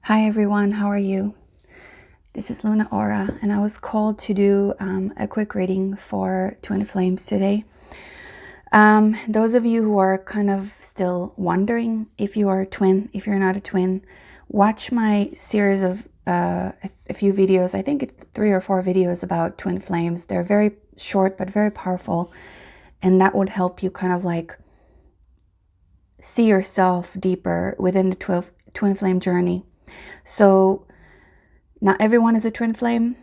Hi everyone, how are you? This is Luna Aura, and I was called to do a quick reading for Twin Flames today. Those of you who are kind of still wondering if you are a twin, if you're not a twin, watch my series of a few videos. I think it's 3 or 4 videos about twin flames. They're very short but very powerful, and that would help you kind of like see yourself deeper within the twin flame journey. So not everyone is a twin flame,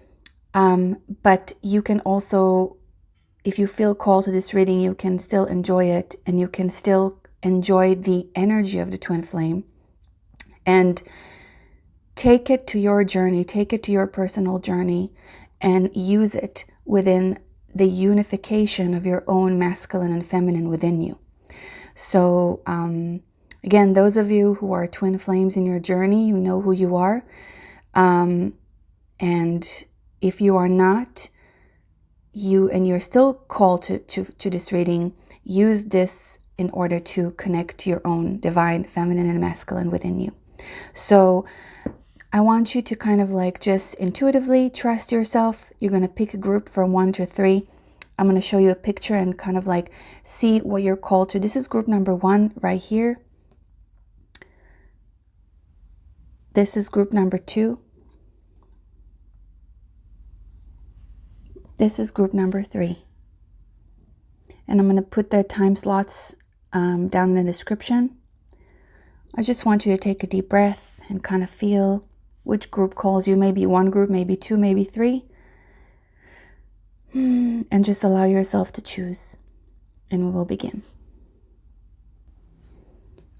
but you can also, if you feel called to this reading, you can still enjoy it, and you can still enjoy the energy of the twin flame and take it to your journey, take it to your personal journey, and use it within the unification of your own masculine and feminine within you. So again, those of you who are twin flames in your journey, you know who you are. And if you are not, you're still called to this reading, use this in order to connect to your own divine feminine and masculine within you. So I want you to kind of like just intuitively trust yourself. You're going to pick a group from 1 to 3. I'm going to show you a picture and kind of like see what you're called to. This is group number 1 right here. This is group number 2. This is group number 3. And I'm going to put the time slots down in the description. I just want you to take a deep breath and kind of feel which group calls you. Maybe 1 group, maybe 2, maybe 3. And just allow yourself to choose. And we will begin.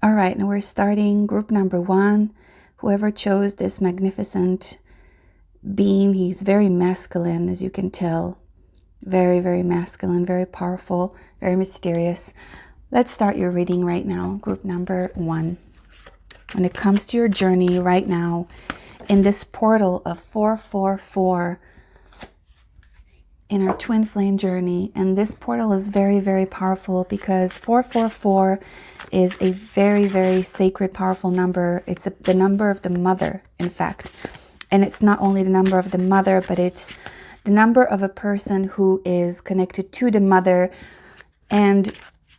All right, now we're starting group number 1. Whoever chose this magnificent being, he's very masculine, as you can tell. Very, very masculine, very powerful, very mysterious. Let's start your reading right now, group number 1. When it comes to your journey right now, in this portal of 444, in our twin flame journey, and this portal is very, very powerful because 444 is a very, very sacred, powerful number. It's the number of the mother, in fact. And it's not only the number of the mother, but it's the number of a person who is connected to the mother and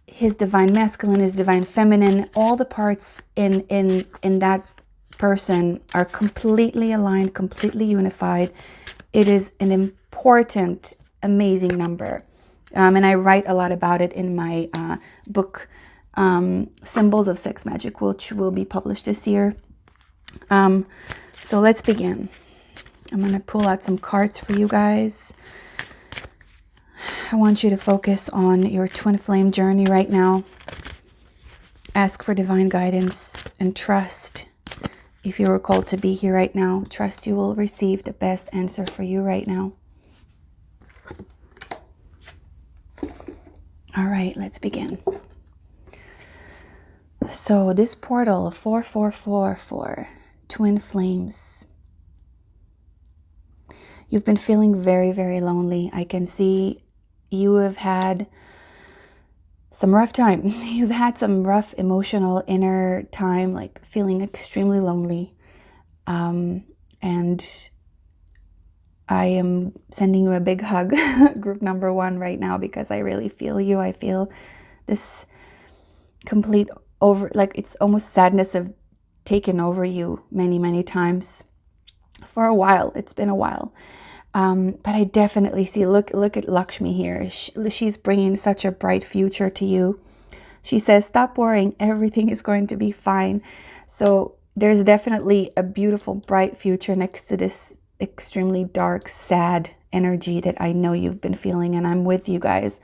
his divine masculine, his divine feminine. All the parts in that person are completely aligned, completely unified. It is an important, amazing number. And I write a lot about it in my book, Symbols of Sex Magic, which will be published this year. So let's begin. I'm going to pull out some cards for you guys. I want you to focus on your twin flame journey right now. Ask for divine guidance and trust. If you were called to be here right now, trust you will receive the best answer for you right now. All right, let's begin. So this portal of 4444, twin flames. You've been feeling very, very lonely. I can see you have had some rough time. You've had some rough emotional inner time, like feeling extremely lonely. And I am sending you a big hug, group number 1 right now, because I really feel you. I feel this complete like it's almost sadness have taken over you many, many times. For a while, it's been a while. But I definitely see, look at Lakshmi here. She's bringing such a bright future to you. She says, stop worrying. Everything is going to be fine. So there's definitely a beautiful, bright future next to this extremely dark, sad energy that I know you've been feeling. And I'm with you guys.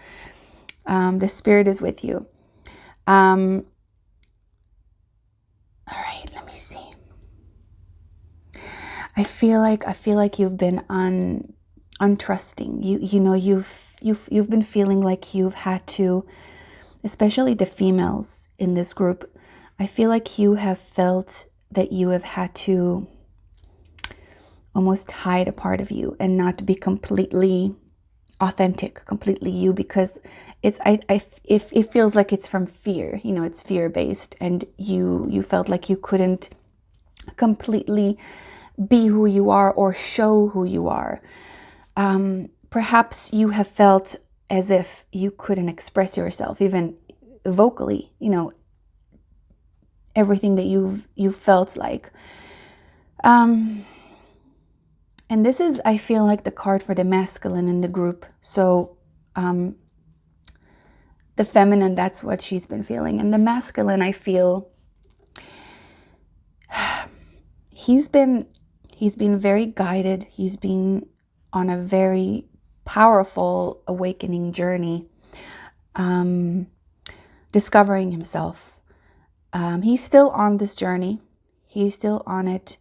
The spirit is with you. All right, let me see. I feel like you've been untrusting. You've been feeling like you've had to, especially the females in this group. I feel like you have felt that you have had to almost hide a part of you and not be completely authentic, completely you, because it feels like it's from fear. It's fear based, and you felt like you couldn't completely be who you are or show who you are. Perhaps you have felt as if you couldn't express yourself, even vocally, everything that you felt like. And this is, I feel like, the card for the masculine in the group. So the feminine, that's what she's been feeling. And the masculine, I feel, he's been very guided. He's been on a very powerful awakening journey, discovering himself. He's still on this journey. He's still on it.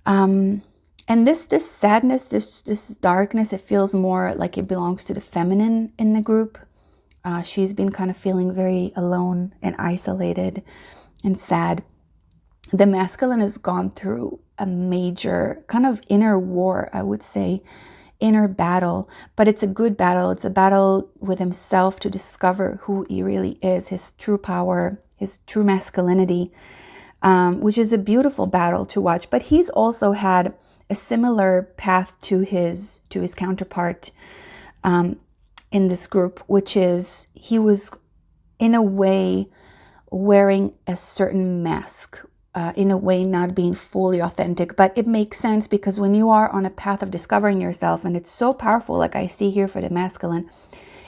And this sadness, this darkness, it feels more like it belongs to the feminine in the group. She's been kind of feeling very alone and isolated and sad. The masculine has gone through a major kind of inner war, I would say, inner battle, but it's a good battle. It's a battle with himself to discover who he really is, his true power, his true masculinity, which is a beautiful battle to watch. But he's also had a similar path to his counterpart in this group, which is he was in a way wearing a certain mask, in a way not being fully authentic. But it makes sense because when you are on a path of discovering yourself, and it's so powerful, like I see here for the masculine,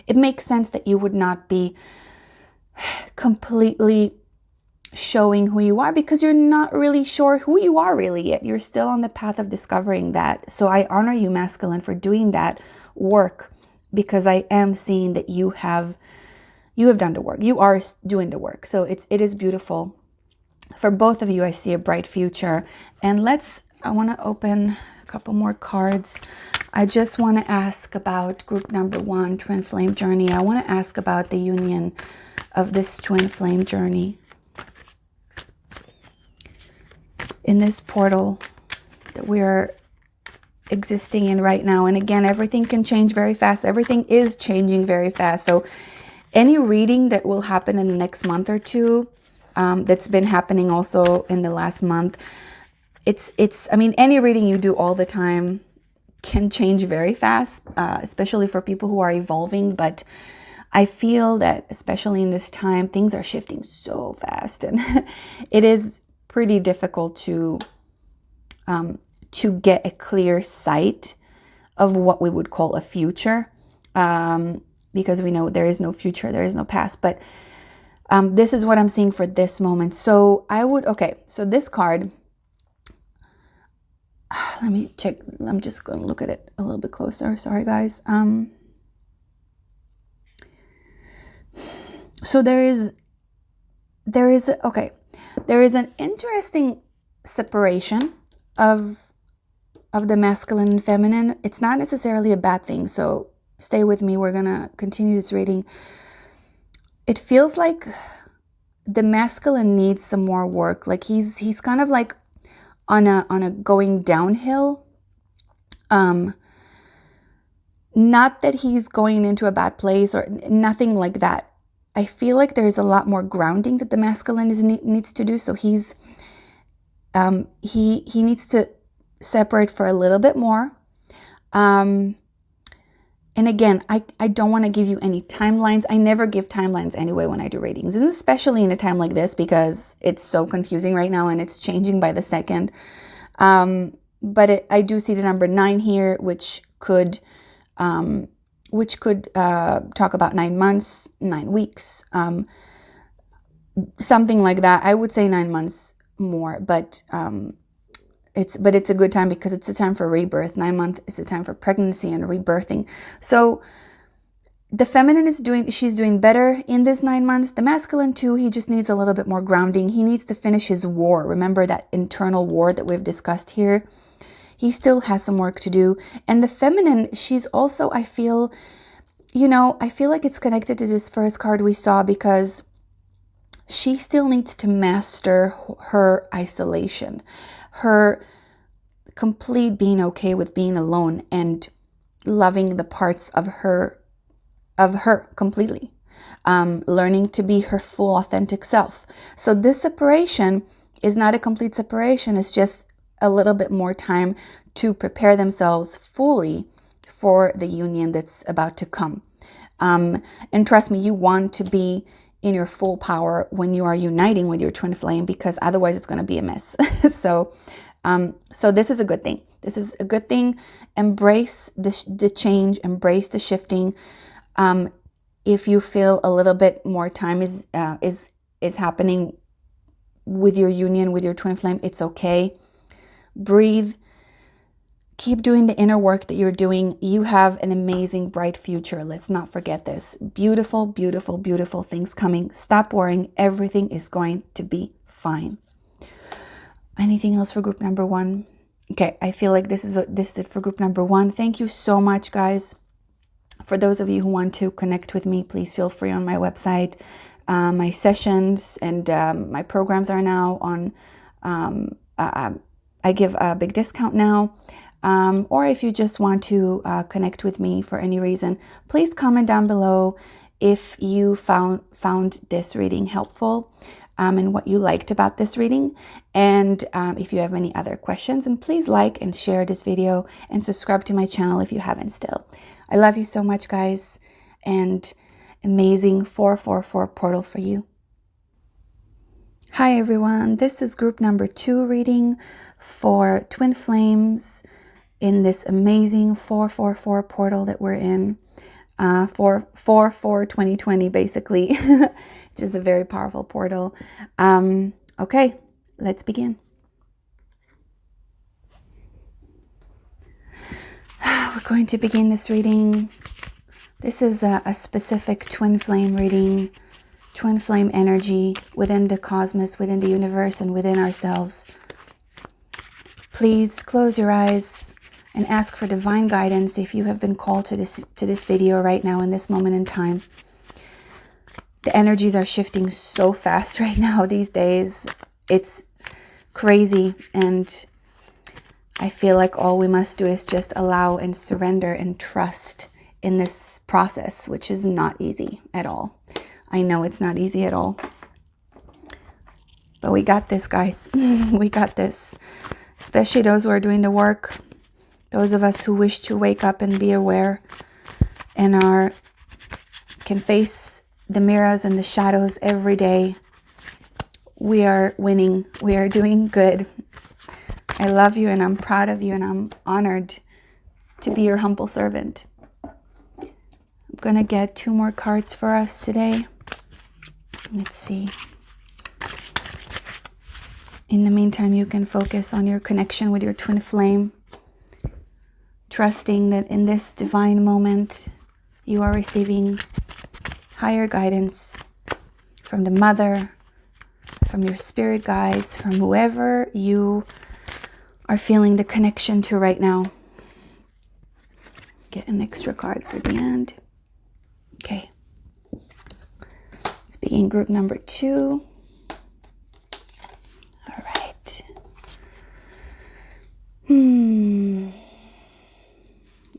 it makes sense that you would not be completely showing who you are because you're not really sure who you are really yet. You're still on the path of discovering that. So I honor you, masculine, for doing that work, because I am seeing that you have done the work. You are doing the work. So it is beautiful. For both of you, I see a bright future. And I want to open a couple more cards. I just want to ask about group number 1, twin flame journey. I want to ask about the union of this twin flame journey in this portal that we are existing in right now. And again, everything can change very fast. Everything is changing very fast. So any reading that will happen in the next month or two, that's been happening also in the last month, I mean, any reading you do all the time can change very fast, especially for people who are evolving. But I feel that especially in this time, things are shifting so fast, and it is pretty difficult to get a clear sight of what we would call a future, because we know there is no future, there is no past. But this is what I'm seeing for this moment. So so this card, let me check. I'm just going to look at it a little bit closer. Sorry, guys. So there is an interesting separation of the masculine and feminine. It's not necessarily a bad thing, so stay with me. We're gonna continue this reading. It feels like the masculine needs some more work. Like he's kind of like on a going downhill. Not that he's going into a bad place or nothing like that. I feel like there's a lot more grounding that the masculine needs to do. So he needs to separate for a little bit more. And again, I don't want to give you any timelines. I never give timelines anyway when I do readings, and especially in a time like this because it's so confusing right now and it's changing by the second. But I do see the number 9 here, which could talk about 9 months, 9 weeks, something like that. I would say 9 months more, but it's a good time because it's a time for rebirth. 9 months is a time for pregnancy and rebirthing. So the feminine she's doing better in this 9 months. The masculine too, he just needs a little bit more grounding. He needs to finish his war. Remember that internal war that we've discussed here? He still has some work to do. And the feminine, she's also, I feel like it's connected to this first card we saw because she still needs to master her isolation, her complete being okay with being alone and loving the parts of her completely, learning to be her full authentic self. So this separation is not a complete separation. It's just a little bit more time to prepare themselves fully for the union that's about to come. And trust me, you want to be in your full power when you are uniting with your twin flame, because otherwise it's going to be a mess. So this is a good thing. This is a good thing. Embrace the change, embrace the shifting. If you feel a little bit more time is happening with your union, with your twin flame, it's okay. Breathe. Keep doing the inner work that you're doing. You have an amazing, bright future. Let's not forget this. Beautiful, beautiful, beautiful things coming. Stop worrying. Everything is going to be fine. Anything else for group number 1? Okay, I feel like this is it for group number 1. Thank you so much, guys. For those of you who want to connect with me, please feel free on my website. My sessions and my programs are now on. I give a big discount now. Or if you just want to connect with me for any reason, please comment down below if you found this reading helpful, and what you liked about this reading. And if you have any other questions, and please like and share this video and subscribe to my channel if you haven't still. I love you so much, guys, and amazing 444 portal for you. Hi everyone, this is group number 2 reading for twin flames in this amazing 444 portal that we're in, for 2020 basically, which is a very powerful portal. Okay, let's begin. We're going to begin this reading. This is a specific twin flame reading, twin flame energy within the cosmos, within the universe, and within ourselves. Please close your eyes and ask for divine guidance if you have been called to this video right now in this moment in time. The energies are shifting so fast right now these days. It's crazy, and I feel like all we must do is just allow and surrender and trust in this process, which is not easy at all. I know it's not easy at all, but we got this, guys. We got this, especially those who are doing the work. Those of us who wish to wake up and be aware and can face the mirrors and the shadows every day. We are winning. We are doing good. I love you, and I'm proud of you, and I'm honored to be your humble servant. I'm going to get 2 more cards for us today. Let's see. In the meantime, you can focus on your connection with your twin flame, trusting that in this divine moment, you are receiving higher guidance from the mother, from your spirit guides, from whoever you are feeling the connection to right now. Get an extra card for the end. Okay. Let's begin group number 2. All right.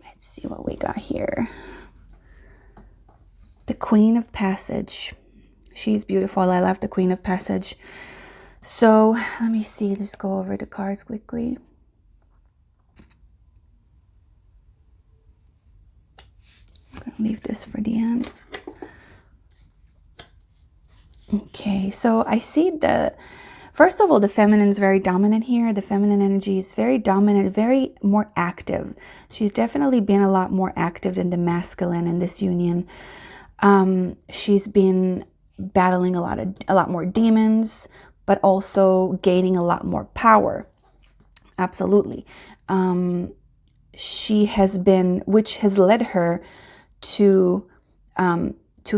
Let's see what we got here. The Queen of Passage. She's beautiful. I love the Queen of Passage. So let me see. Just go over the cards quickly. I'm going to leave this for the end. Okay, so I see first of all, the feminine is very dominant here. The feminine energy is very dominant, very more active. She's definitely been a lot more active than the masculine in this union. She's been battling a lot more demons, but also gaining a lot more power. Absolutely. She has been, which has led her to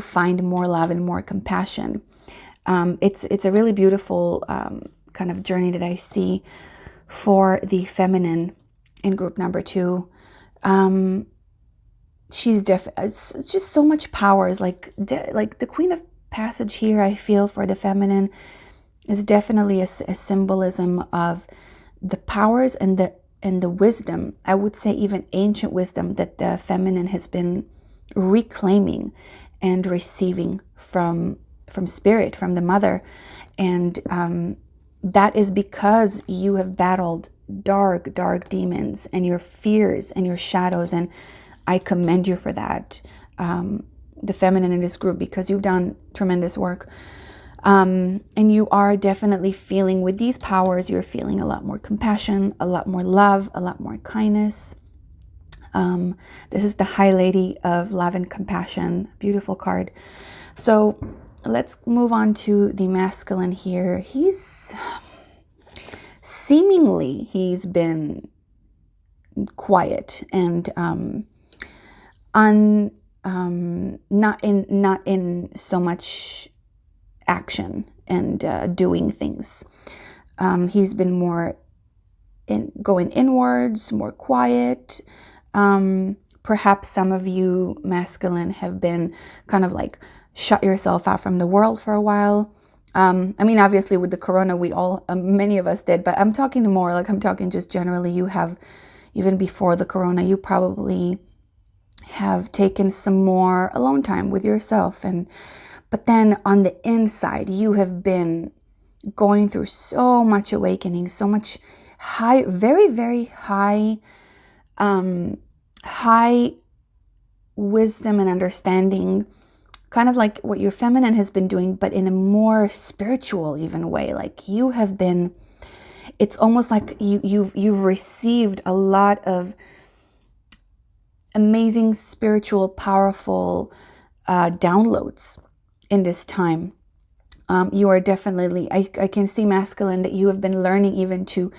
find more love and more compassion. It's a really beautiful kind of journey that I see for the feminine in group number 2. It's just so much power. It's like the Queen of Passage here, I feel, for the feminine is definitely a symbolism of the powers and the wisdom. I would say even ancient wisdom that the feminine has been reclaiming and receiving from spirit, from the mother. And that is because you have battled dark, dark demons and your fears and your shadows. And I commend you for that, the feminine in this group, because you've done tremendous work. And you are definitely feeling, with these powers, you're feeling a lot more compassion, a lot more love, a lot more kindness. This is the High Lady of Love and Compassion. Beautiful card. So let's move on to the masculine here. He's been quiet and not in so much action and doing things. He's been more going inwards, more quiet. Perhaps some of you masculine have been kind of like shut yourself out from the world for a while. I mean, obviously with the corona, we all, many of us did, but I'm talking just generally. You have, even before the corona, you probably have taken some more alone time with yourself. But then on the inside, you have been going through so much awakening, so much very, very high wisdom and understanding, kind of like what your feminine has been doing, but in a more spiritual even way. Like you have been, it's almost like you've received a lot of amazing spiritual, powerful downloads in this time. You are definitely, I can see masculine, that you have been learning even to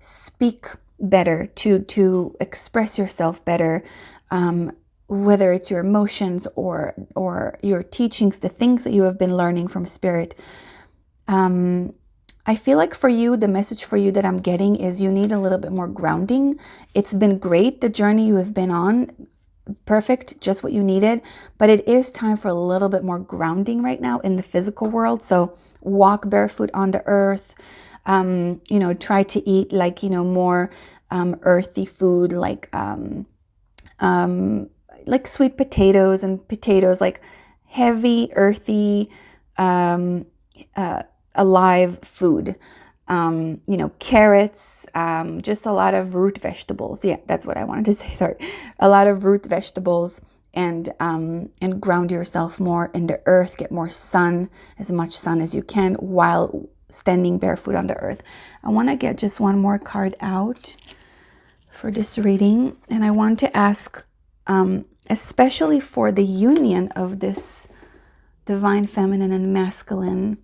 speak better, to express yourself better, whether it's your emotions or your teachings, the things that you have been learning from spirit. I feel like for you, the message for you that I'm getting is you need a little bit more grounding. It's been great, the journey you have been on. Perfect, just what you needed. But it is time for a little bit more grounding right now in the physical world. So walk barefoot on the earth. Try to eat more earthy food, like sweet potatoes, like heavy, earthy, alive food. Carrots, just a lot of root vegetables. Yeah, that's what I wanted to say. Sorry. A lot of root vegetables, and ground yourself more in the earth. Get more sun, as much sun as you can, while standing barefoot on the earth. I want to get just one more card out for this reading. And I want to ask, especially for the union of this divine feminine and masculine,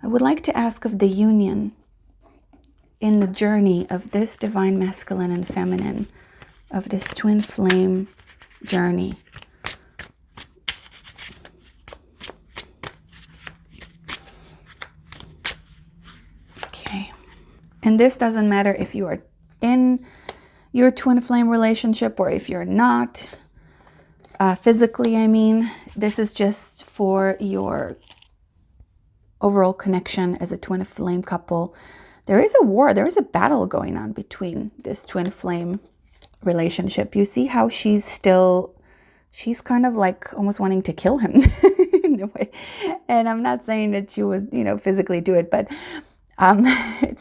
I would like to ask of the union in the journey of this divine masculine and feminine, of this twin flame journey. Okay. And this doesn't matter if you are in your twin flame relationship or if you're not, physically, I mean. This is just for your overall connection as a twin flame couple. There is a war, there is a battle going on between this twin flame relationship. You see how she's kind of like almost wanting to kill him in a way. And I'm not saying that she would, physically do it, but I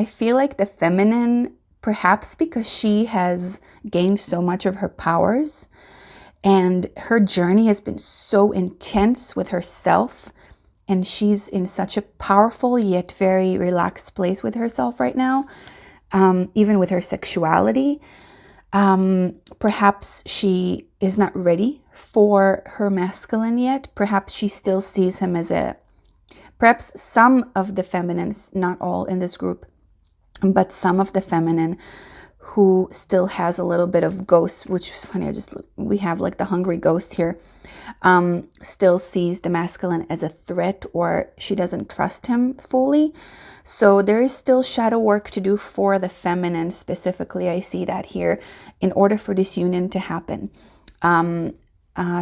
feel like the feminine, perhaps because she has gained so much of her powers and her journey has been so intense with herself, and she's in such a powerful yet very relaxed place with herself right now, even with her sexuality. Perhaps she is not ready for her masculine yet. Perhaps she still sees him as perhaps some of the feminines, not all in this group, but some of the feminine who still has a little bit of ghost, which is funny. We have like the hungry ghost here. Still sees the masculine as a threat, or she doesn't trust him fully. So there is still shadow work to do for the feminine specifically. I see that here in order for this union to happen.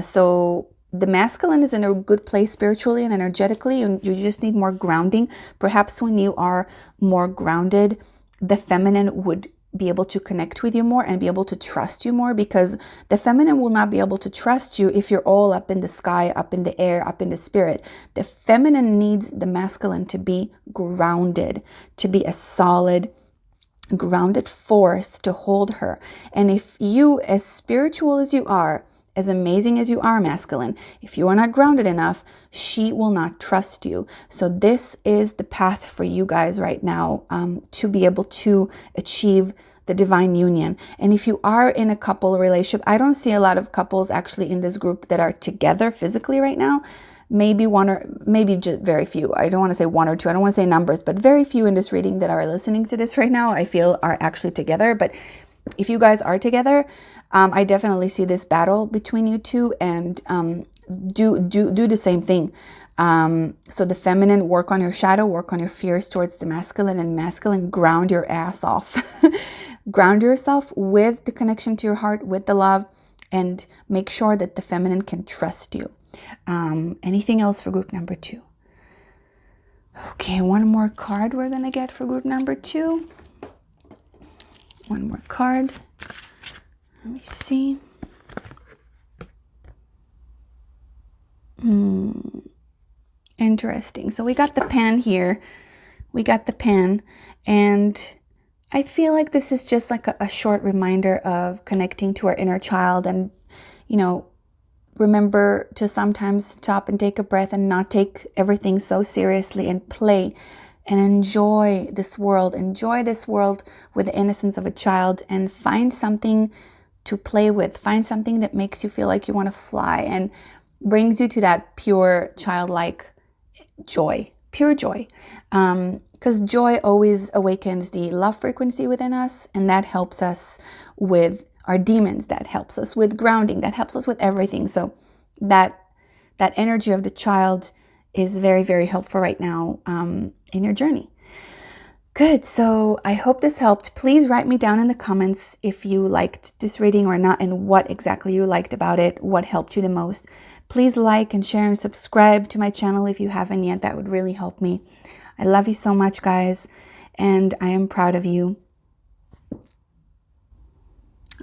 So the masculine is in a good place spiritually and energetically, and you just need more grounding. Perhaps when you are more grounded, the feminine would be able to connect with you more and be able to trust you more, because the feminine will not be able to trust you if you're all up in the sky, up in the air, up in the spirit. The feminine needs the masculine to be grounded, to be a solid, grounded force to hold her. And if you, as spiritual as you are, as amazing as you are, masculine, if you are not grounded enough, she will not trust you. So this is the path for you guys right now, to be able to achieve the divine union. And if you are in a couple relationship, I don't see a lot of couples actually in this group that are together physically right now. Maybe one, or maybe just very few. I don't want to say one or two. I don't want to say numbers, but very few in this reading that are listening to this right now, I feel are actually together. But if you guys are together, I definitely see this battle between you two, and do the same thing. So the feminine, work on your shadow, work on your fears towards the masculine, and masculine, ground your ass off. Ground yourself with the connection to your heart, with the love, and make sure that the feminine can trust you. Anything else for group number 2? Okay, one more card we're going to get for group number 2. One more card. Let me see. Interesting. So we got the pen here. We got the pen. And I feel like this is just like a short reminder of connecting to our inner child. And, you know, remember to sometimes stop and take a breath and not take everything so seriously, and play and enjoy this world. Enjoy this world with the innocence of a child, and find something to play with. Find something that makes you feel like you want to fly and brings you to that pure childlike joy, pure joy. Because joy always awakens the love frequency within us, and that helps us with our demons, that helps us with grounding, that helps us with everything. So that energy of the child is very, very helpful right now in your journey. Good. So I hope this helped. Please write me down in the comments if you liked this reading or not, and what exactly you liked about it, what helped you the most. Please like and share and subscribe to my channel if you haven't yet. That would really help me. I love you so much, guys, and I am proud of you.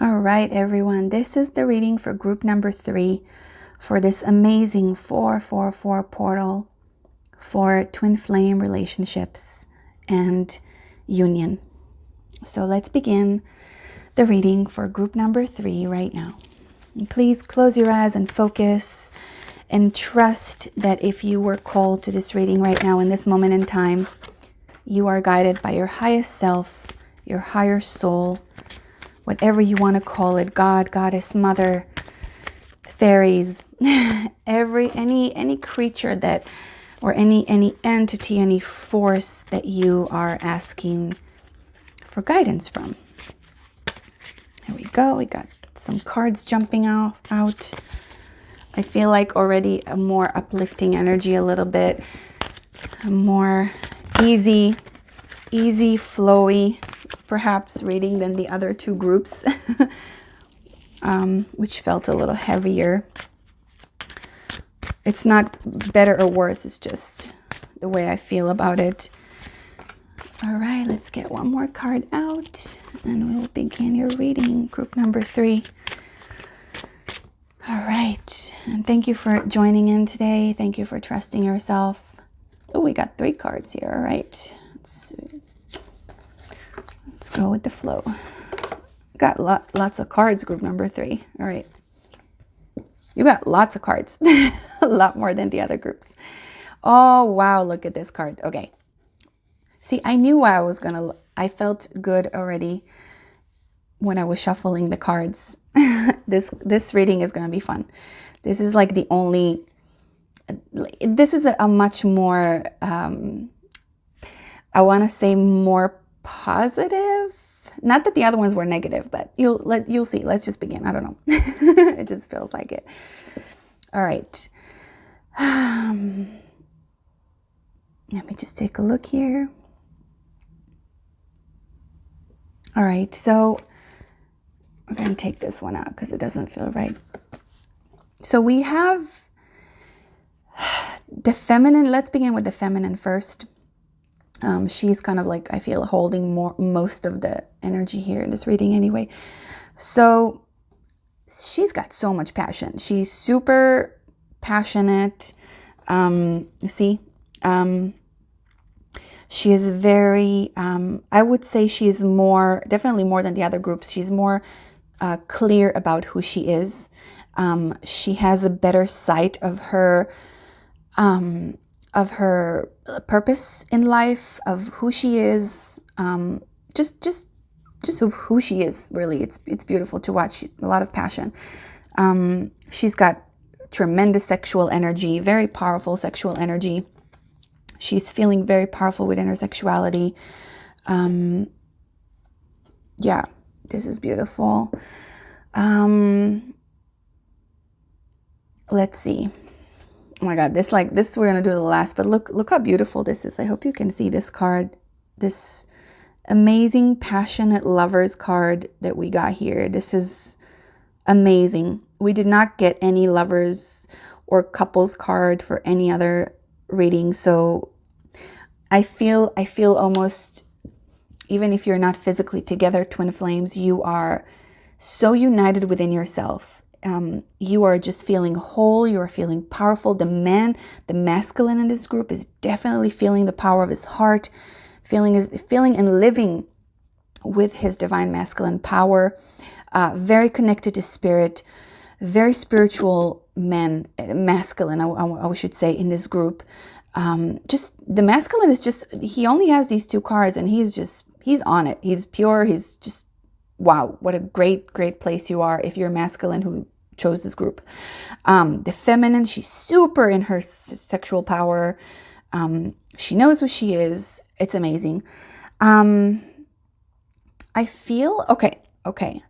All right, everyone. This is the reading for group number 3 for this amazing 444 portal for twin flame relationships and union. So let's begin the reading for group number 3 right now. And please close your eyes and focus, and trust that if you were called to this reading right now in this moment in time, you are guided by your highest self, your higher soul, whatever you want to call it, God, Goddess, Mother, fairies, any creature that, or any entity, any force that you are asking for guidance from. There we go. We got some cards jumping out. I feel like already a more uplifting energy, a little bit a more easy, flowy, perhaps reading than the other 2 groups, which felt a little heavier. It's not better or worse. It's just the way I feel about it. All right, let's get one more card out and we'll begin your reading, group number 3. All right, and thank you for joining in today. Thank you for trusting yourself. Oh, we got 3 cards here. All right, let's go with the flow. Got lots of cards, group number 3. All right. You got lots of cards, a lot more than the other groups. Oh, wow. Look at this card. Okay. See, I knew I felt good already when I was shuffling the cards. This reading is going to be fun. This is like this is a much more, I want to say more positive. Not that the other ones were negative, but you'll see. Let's just begin. I don't know. It just feels like it. All right. Let me just take a look here. All right. So we're going to take this one out because it doesn't feel right. So we have the feminine. Let's begin with the feminine first. She's kind of like, I feel, holding most of the energy here in this reading anyway. So she's got so much passion. She's super passionate. You see, she is very, I would say she is more, definitely more than the other groups. She's more clear about who she is. She has a better sight of her purpose in life, of who she is, just of who she is. Really, it's beautiful to watch. A lot of passion. She's got tremendous sexual energy, very powerful sexual energy. She's feeling very powerful within her sexuality. Yeah, this is beautiful. Let's see. Oh my God, this we're gonna do the last, but look how beautiful this is. I hope you can see this card, this amazing passionate lovers card that we got here. This is amazing. We did not get any lovers or couples card for any other reading, so I feel almost, even if you're not physically together, twin flames, you are so united within yourself. You are just feeling whole. You are feeling powerful. The masculine in this group is definitely feeling the power of his heart, feeling and living with his divine masculine power. Very connected to spirit, very spiritual men, masculine, I should say, in this group. Just the masculine is just, he only has these two cards and he's on it. He's pure. He's just, wow, what a great place you are if you're masculine who chose this group. The feminine, she's super in her sexual power. She knows who she is. It's amazing. I feel, okay.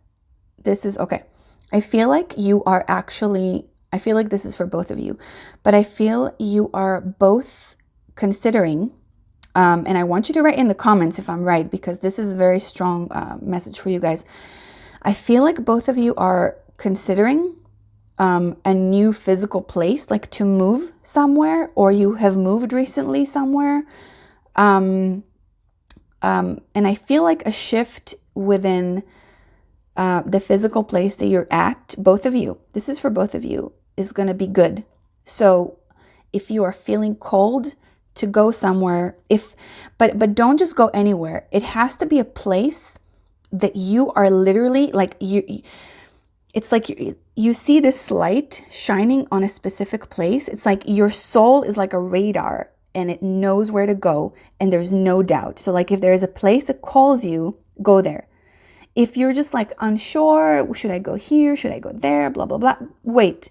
This is okay. I feel like you are actually, I feel like this is for both of you, but I feel you are both considering, and I want you to write in the comments if I'm right, because this is a very strong message for you guys. I feel like both of you are considering a new physical place, like to move somewhere, or you have moved recently somewhere. And I feel like a shift within the physical place that you're at, both of you, this is for both of you, is going to be good. So if you are feeling cold to go somewhere, but don't just go anywhere. It has to be a place that you are literally like, it's like you see this light shining on a specific place. It's like your soul is like a radar and it knows where to go and there's no doubt. So like if there is a place that calls you, go there. If you're just like unsure, should I go here? Should I go there? Blah, blah, blah. Wait.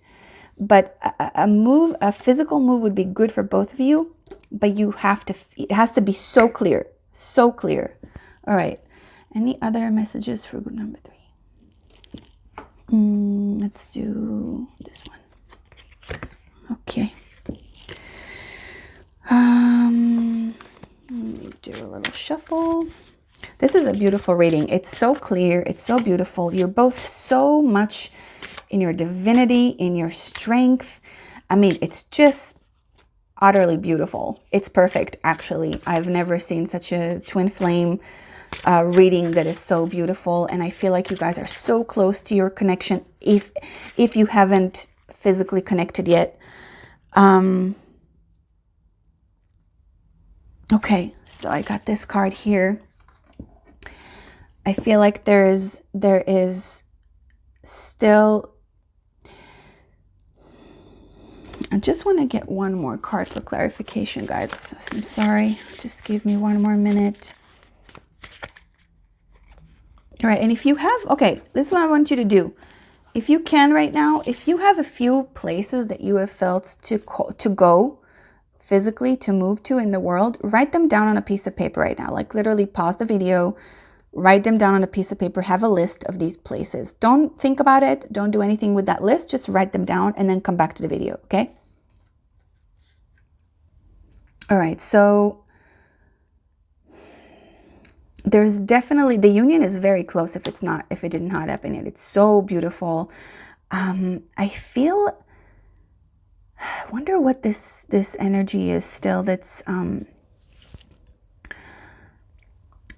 But a physical move would be good for both of you, but it has to be so clear. So clear. All right. Any other messages for group number 3? Let's do this one. Okay. Let me do a little shuffle. This is a beautiful reading. It's so clear. It's so beautiful. You're both so much in your divinity, in your strength. I mean, it's just utterly beautiful. It's perfect, actually. I've never seen such a twin flame reading that is so beautiful. And I feel like you guys are so close to your connection if you haven't physically connected yet. Okay, so I got this card here. I feel like there is still, I just want to get one more card for clarification, guys. I'm sorry. Just give me one more minute. All right, and if you have, okay, this is what I want you to do. If you can right now, if you have a few places that you have felt to go physically, to move to in the world, write them down on a piece of paper right now. Like literally pause the video, write them down on a piece of paper, have a list of these places. Don't think about it. Don't do anything with that list. Just write them down and then come back to the video, okay? All right, so there's definitely, the union is very close if it did not happen yet. It's so beautiful. I feel, I wonder what this energy is still that's,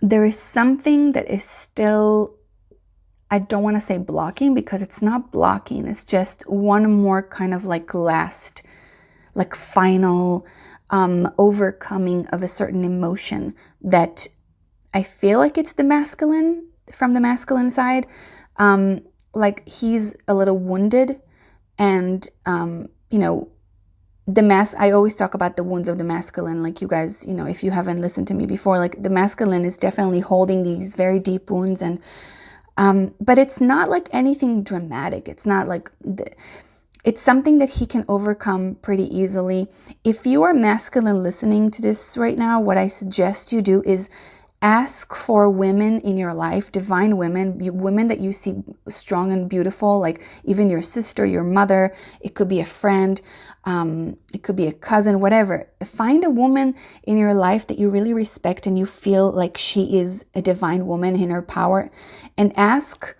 there is something that is still, I don't want to say blocking, because it's not blocking. It's just one more kind of like last, like final overcoming of a certain emotion that I feel like it's the masculine, from the masculine side. Like he's a little wounded, and you know, I always talk about the wounds of the masculine. Like, you guys, you know, if you haven't listened to me before, like the masculine is definitely holding these very deep wounds, and but it's not like anything dramatic. It's not like it's something that he can overcome pretty easily. If you are masculine listening to this right now, what I suggest you do is ask for women in your life, divine women, women that you see strong and beautiful, like even your sister, your mother. It could be a friend, it could be a cousin, whatever. Find a woman in your life that you really respect and you feel like she is a divine woman in her power, and ask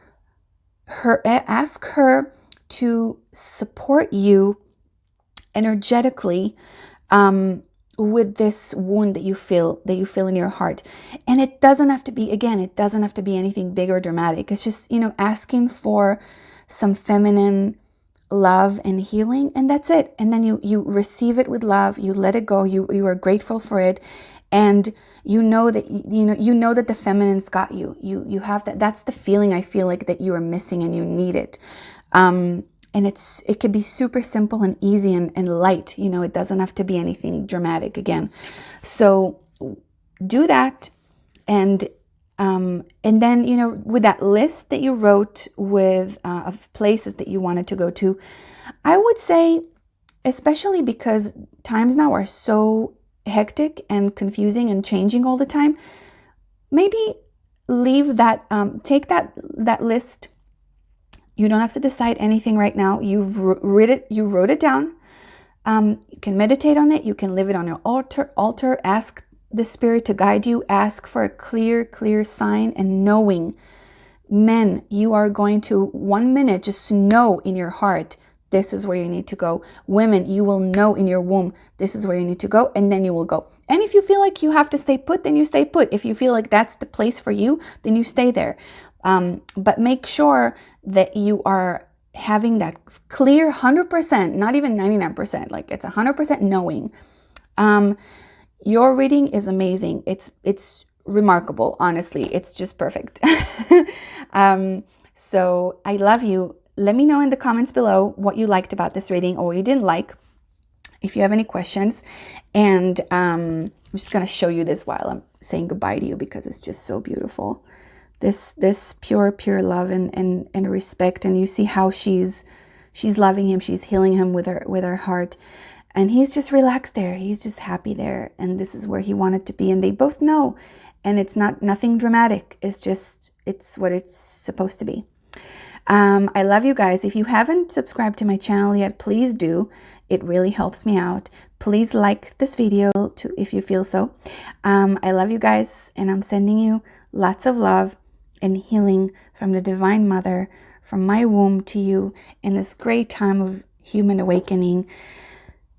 her to support you energetically with this wound that you feel in your heart. And it doesn't have to be, again, it doesn't have to be anything big or dramatic. It's just, you know, asking for some feminine love and healing, and that's it. And then you receive it with love, you let it go, you are grateful for it, and you know that that the feminine's got you. You have that. That's the feeling I feel like that you are missing, and you need it. And it could be super simple and easy and light. You know, it doesn't have to be anything dramatic again. So do that. And then, you know, with that list that you wrote with of places that you wanted to go to, I would say, especially because times now are so hectic and confusing and changing all the time, maybe leave that, take that list. You don't have to decide anything right now. You wrote it down. You can meditate on it. You can leave it on your altar. Ask the spirit to guide you. Ask for a clear sign, and knowing, men, you are going to 1 minute just know in your heart, this is where you need to go. Women, you will know in your womb, this is where you need to go, and then you will go. And if you feel like you have to stay put, then you stay put. If you feel like that's the place for you, then you stay there. But make sure that you are having that clear 100%, not even 99%, like it's 100% knowing. Your reading is amazing. It's remarkable, honestly. It's just perfect. So I love you. Let me know in the comments below what you liked about this reading or what you didn't like, if you have any questions. And I'm just going to show you this while I'm saying goodbye to you, because it's just so beautiful. This pure love and respect. And you see how she's loving him. She's healing him with her heart. And he's just relaxed there. He's just happy there. And this is where he wanted to be. And they both know. And it's nothing dramatic. It's what it's supposed to be. I love you guys. If you haven't subscribed to my channel yet, please do. It really helps me out. Please like this video too, if you feel so. I love you guys, and I'm sending you lots of love and healing from the Divine Mother, from my womb to you in this great time of human awakening.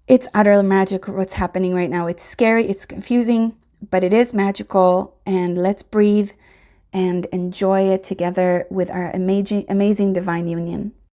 It's utter magic what's happening right now. It's scary, it's confusing, but it is magical. And let's breathe and enjoy it together with our amazing divine union.